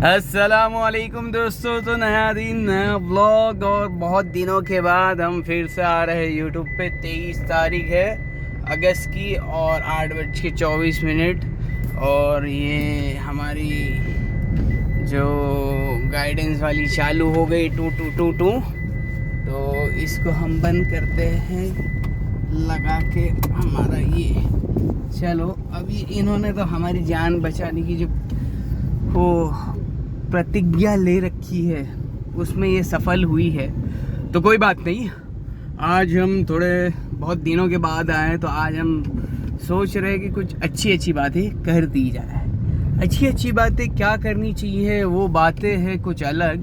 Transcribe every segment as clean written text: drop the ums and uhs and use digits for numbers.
अस्सलामुअलैकुम दोस्तों। तो नया दिन नया व्लॉग और बहुत दिनों के बाद हम फिर से आ रहे हैं यूट्यूब पे। 23 तारीख है अगस्त की और 8:24। और ये हमारी जो गाइडेंस वाली चालू हो गई 2222। तो इसको हम बंद करते हैं लगा के हमारा ये। चलो अभी इन्होंने तो हमारी जान बचाने की जो वो प्रतिज्ञा ले रखी है उसमें ये सफल हुई है। तो कोई बात नहीं, आज हम थोड़े बहुत दिनों के बाद आए तो आज हम सोच रहे हैं कि कुछ अच्छी अच्छी बातें कर दी जाए। अच्छी अच्छी बातें क्या करनी चाहिए, वो बातें हैं कुछ अलग,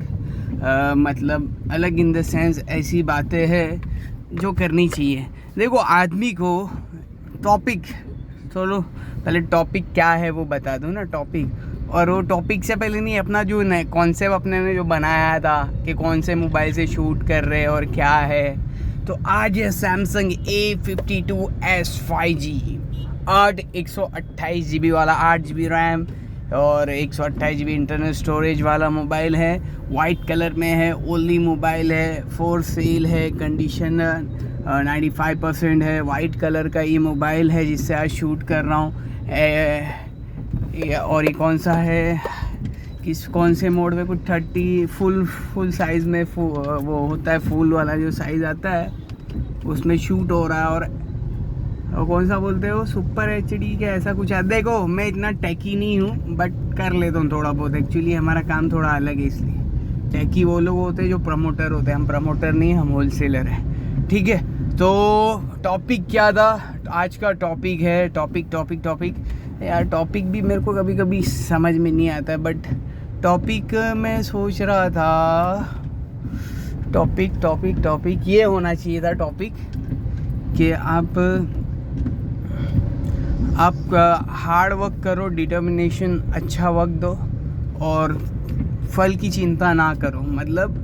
मतलब अलग इन द सेंस ऐसी बातें हैं जो करनी चाहिए। देखो आदमी को टॉपिक, चलो पहले टॉपिक क्या है वो बता दो ना। टॉपिक, और वो टॉपिक से पहले नहीं, अपना जो कॉन्सेप्ट अपने ने जो बनाया था कि कौन से मोबाइल से शूट कर रहे हैं और क्या है। तो आज है सैमसंग A52s 5G 128 GB वाला, 8 GB रैम और 128 GB इंटरनल स्टोरेज वाला मोबाइल है। वाइट कलर में है, ओनली मोबाइल है, फॉर सेल है, कंडीशन 95% है। वाइट कलर का ये मोबाइल है जिससे आज शूट कर रहा हूँ। और ये कौन सा है, कौन से मोड में, कुछ 30 फुल साइज़ में वो होता है, फुल वाला जो साइज़ आता है उसमें शूट हो रहा है। और कौन सा बोलते हो, सुपर HD के ऐसा कुछ है। देखो मैं इतना टेकी नहीं हूँ बट कर लेता हूँ थोड़ा बहुत। एक्चुअली हमारा काम थोड़ा अलग है, इसलिए टेकी वो लोग होते हैं जो प्रमोटर होते हैं, हम प्रमोटर नहीं, हम होलसेलर हैं। ठीक है, तो टॉपिक क्या था आज का? टॉपिक है टॉपिक यार। टॉपिक भी मेरे को कभी कभी समझ में नहीं आता है, बट टॉपिक मैं सोच रहा था टॉपिक ये होना चाहिए था टॉपिक कि आप हार्ड वर्क करो, डिटर्मिनेशन, अच्छा वक्त दो और फल की चिंता ना करो। मतलब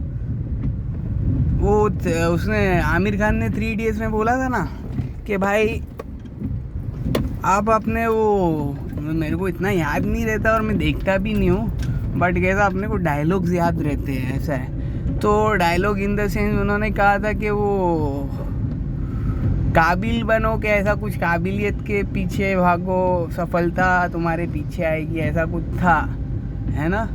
वो उसने आमिर खान ने 3 Idiots में बोला था ना कि भाई आप अपने वो, मेरे को इतना याद नहीं रहता और मैं देखता भी नहीं हूँ, बट कैसा अपने को डायलॉग्स याद रहते हैं, ऐसा है। तो डायलॉग इन द सेंस उन्होंने कहा था कि वो काबिल बनो कि ऐसा कुछ, काबिलियत के पीछे भागो, सफलता तुम्हारे पीछे आएगी, ऐसा कुछ था, है ना।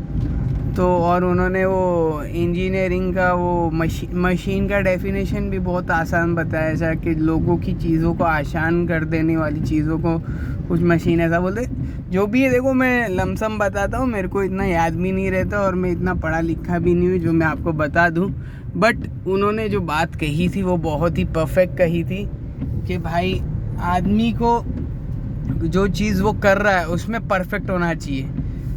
तो और उन्होंने वो इंजीनियरिंग का वो मशीन का डेफिनेशन भी बहुत आसान बताया, ऐसा कि लोगों की चीज़ों को आसान कर देने वाली चीज़ों को कुछ मशीन ऐसा बोलते। जो भी है देखो मैं लमसम बताता हूँ, मेरे को इतना याद भी नहीं रहता और मैं इतना पढ़ा लिखा भी नहीं हूँ जो मैं आपको बता दूँ। बट उन्होंने जो बात कही थी वो बहुत ही परफेक्ट कही थी कि भाई आदमी को जो चीज़ वो कर रहा है उसमें परफेक्ट होना चाहिए,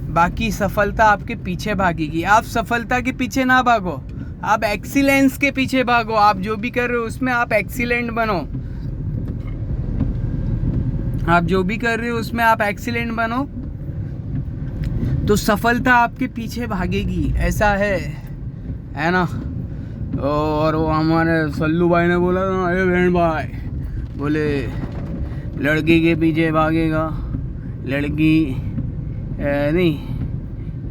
बाकी सफलता आपके पीछे भागेगी। आप सफलता के पीछे ना भागो, आप एक्सीलेंस के पीछे भागो। आप जो भी कर रहे हो उसमें आप एक्सीलेंट बनो, आप जो भी कर रहे हो उसमें आप एक्सीलेंट बनो, तो सफलता आपके पीछे भागेगी, ऐसा है ना। और वो हमारे सल्लू भाई ने बोला था, अरे बहन भाई बोले लड़की के पीछे भागेगा, लड़की नहीं,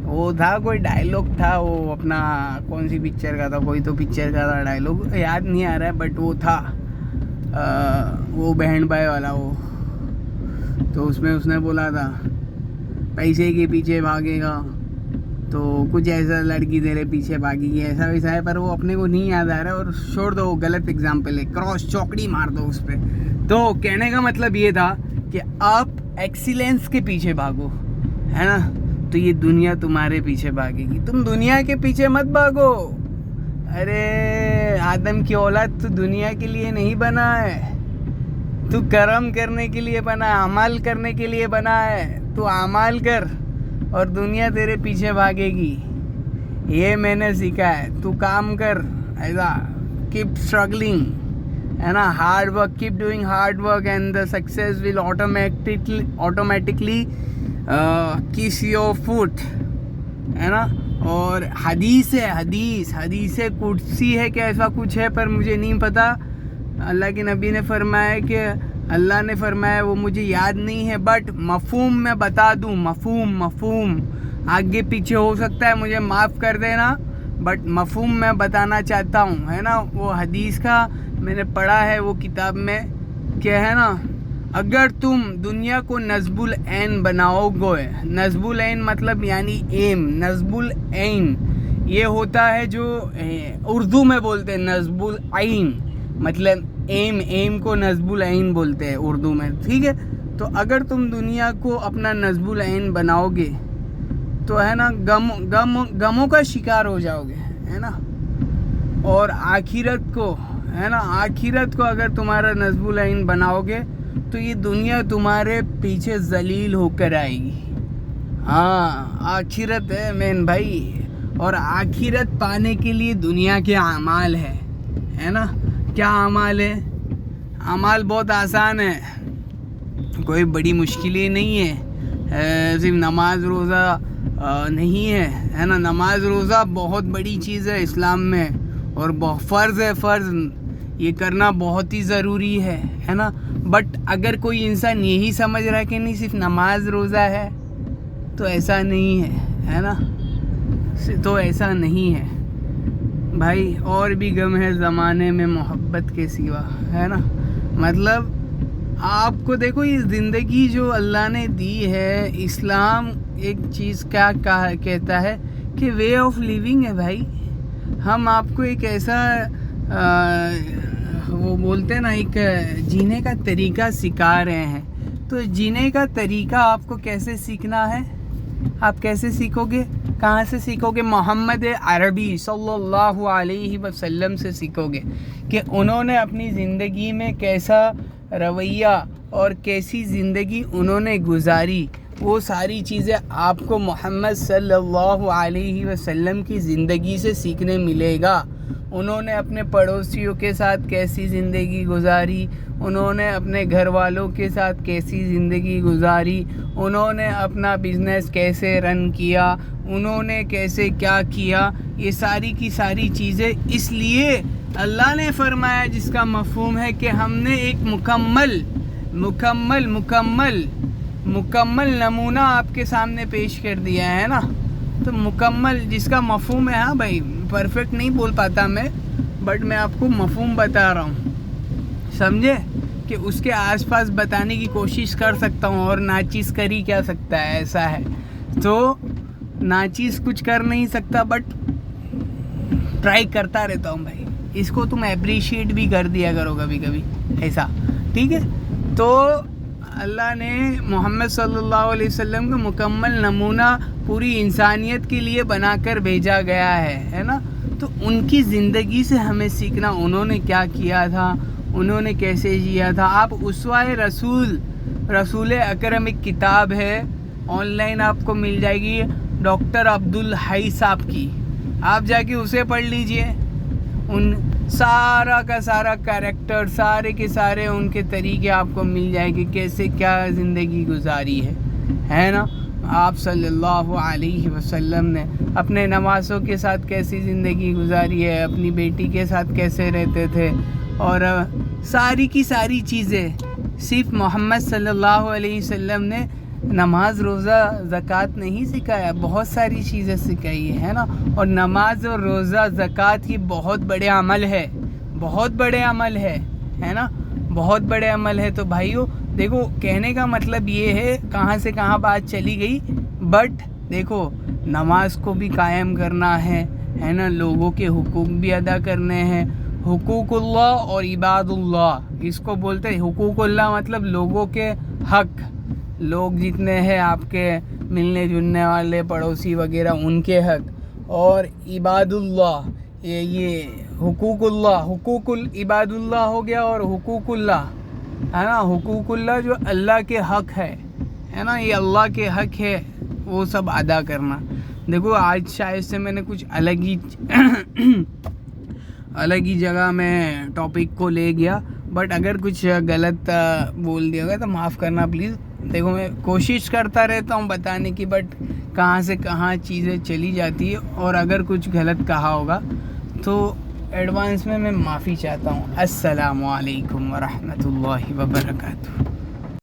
वो था कोई डायलॉग था, वो अपना कौन सी पिक्चर का था, कोई तो पिक्चर का था, डायलॉग याद नहीं आ रहा है, बट वो था वो बहन भाई वाला वो। तो उसमें उसने बोला था पैसे के पीछे भागेगा, तो कुछ ऐसा लड़की तेरे पीछे भागेगी, ऐसा वैसा है, पर वो अपने को नहीं याद आ रहा है। और छोड़ दो, वो गलत एग्जाम्पल है, क्रॉस चौकड़ी मार दो उस पर। तो कहने का मतलब ये था कि आप एक्सीलेंस के पीछे भागो, है ना, तो ये दुनिया तुम्हारे पीछे भागेगी। तुम दुनिया के पीछे मत भागो। अरे आदम की औलाद तू दुनिया के लिए नहीं बना है, तू कर्म करने के लिए बना है, अमल करने के लिए बना है। तू अमल कर और दुनिया तेरे पीछे भागेगी, ये मैंने सीखा है। तू काम कर, ऐसा कीप स्ट्रगलिंग, है ना, hard work, keep doing hard work and the success will automatically किस योर फुट, है ना। और हदीस कुदसी है कि ऐसा कुछ है, पर मुझे नहीं पता। अल्लाह के नबी ने फरमाया कि अल्लाह ने फरमाया, वो मुझे याद नहीं है, बट मफहूम मैं बता दूं, मफहूम आगे पीछे हो सकता है, मुझे माफ़ कर देना, बट मफ़हूम मैं बताना चाहता हूँ, है ना। वो हदीस का मैंने पढ़ा है वो किताब में, क्या है ना, अगर तुम दुनिया को नस्बुल ऐन बनाओगे, नस्बुल ऐन मतलब यानी एम, नस्बुल ऐन ये होता है जो उर्दू में बोलते हैं नस्बुल ऐन, मतलब एम, एम को नस्बुल ऐन बोलते हैं उर्दू में, ठीक है। तो अगर तुम दुनिया को अपना नस्बुल ऐन बनाओगे तो है ना गमों का शिकार हो जाओगे, है ना। और आखिरत को, है ना, आखिरत को अगर तुम्हारा नस्बुल ऐन बनाओगे तो ये दुनिया तुम्हारे पीछे जलील होकर आएगी। हाँ, आखिरत है मेन भाई, और आखिरत पाने के लिए दुनिया के अमाल है ना। क्या अमाल है? अमाल बहुत आसान है, कोई बड़ी मुश्किल ही नहीं है, सिर्फ नमाज रोज़ा नहीं है ना। नमाज रोज़ा बहुत बड़ी चीज़ है इस्लाम में, और बहुत फ़र्ज़ है, फ़र्ज़ ये करना बहुत ही ज़रूरी है ना। बट अगर कोई इंसान यही समझ रहा है कि नहीं सिर्फ नमाज रोज़ा है, तो ऐसा नहीं है ना, तो ऐसा नहीं है भाई। और भी गम है ज़माने में मोहब्बत के सिवा, है ना। मतलब आपको देखो ये ज़िंदगी जो अल्लाह ने दी है, इस्लाम एक चीज़ क्या कहता है कि वे ऑफ लिविंग है भाई। हम आपको एक ऐसा वो बोलते हैं ना, एक जीने का तरीका सिखा रहे हैं। तो जीने का तरीका आपको कैसे सीखना है, आप कैसे सीखोगे, कहाँ से सीखोगे? मोहम्मद अरबी सल्लल्लाहु अलैहि वसल्लम से सीखोगे कि उन्होंने अपनी ज़िंदगी में कैसा रवैया और कैसी ज़िंदगी उन्होंने गुजारी। वो सारी चीज़ें आपको मोहम्मद सल्लल्लाहु अलैहि वसल्लम की ज़िंदगी से सीखने मिलेगा। उन्होंने अपने पड़ोसियों के साथ कैसी ज़िंदगी गुजारी, उन्होंने अपने घर वालों के साथ कैसी ज़िंदगी गुजारी, उन्होंने अपना बिज़नेस कैसे रन किया, उन्होंने कैसे क्या किया, ये सारी की सारी चीज़ें इसलिए अल्लाह ने फरमाया, जिसका मफ़हूम है कि हमने एक मुकम्मल नमूना आपके सामने पेश कर दिया है ना। तो मुकम्मल जिसका मफ़हूम है, हाँ भाई परफेक्ट नहीं बोल पाता मैं, बट मैं आपको मफ़हूम बता रहा हूँ, समझे, कि उसके आसपास बताने की कोशिश कर सकता हूँ। और नाचीज़ कर ही क्या सकता है, ऐसा है। तो नाचीज़ कुछ कर नहीं सकता, बट ट्राई करता रहता हूँ भाई। इसको तुम अप्रिशिएट भी कर दिया करो कभी कभी, ऐसा, ठीक है। तो अल्लाह ने मोहम्मद सल्लल्लाहु अलैहि वसल्लम का मुकम्मल नमूना पूरी इंसानियत के लिए बनाकर भेजा गया है ना। तो उनकी ज़िंदगी से हमें सीखना, उन्होंने क्या किया था, उन्होंने कैसे जिया था। आप उसवाए रसूल अकरम एक किताब है, ऑनलाइन आपको मिल जाएगी, डॉक्टर अब्दुल हाई साहब की, आप जाके उसे पढ़ लीजिए। उन सारा का सारा कैरेक्टर, सारे के सारे उनके तरीके आपको मिल जाएंगे, कैसे क्या ज़िंदगी गुजारी है ना। आप सल्लल्लाहु अलैहि वसल्लम ने अपने नवासों के साथ कैसी ज़िंदगी गुजारी है, अपनी बेटी के साथ कैसे रहते थे, और सारी की सारी चीज़ें सिर्फ मोहम्मद सल्लल्लाहु अलैहि वसल्लम ने नमाज रोज़ा ज़कात नहीं सिखाया, बहुत सारी चीज़ें सिखाई है ना। और नमाज और रोज़ा ज़कात ये बहुत बड़े अमल है, बहुत बड़े अमल है ना, बहुत बड़े अमल है। तो भाइयों देखो, कहने का मतलब ये है, कहाँ से कहाँ बात चली गई, बट देखो नमाज को भी कायम करना है ना, लोगों के हुकूक भी अदा करने हैं। हुकूकुल्लाह और इबादुल्लाह इसको बोलते हैं। हुकूकुल्लाह मतलब लोगों के हक, लोग जितने हैं आपके मिलने जुलने वाले पड़ोसी वगैरह, उनके हक। और इबादुल्लाह ये हुकूकुल्लाह, हुकूकुल इबादुल्लाह हो गया, और हुकूकुल्लाह है ना, हुकूकुल्लाह जो अल्लाह के हक है ना, ये अल्लाह के हक है, वो सब अदा करना। देखो आज शायद से मैंने कुछ अलग ही जगह में टॉपिक को ले गया, बट अगर कुछ गलत बोल दिया होगा तो माफ़ करना प्लीज़। देखो मैं कोशिश करता रहता हूँ बताने की, बट कहाँ से कहाँ चीज़ें चली जाती है, और अगर कुछ गलत कहा होगा तो एडवांस में मैं माफ़ी चाहता हूँ। अस्सलामु अलैकुम व रहमतुल्लाहि व बरकातुहू।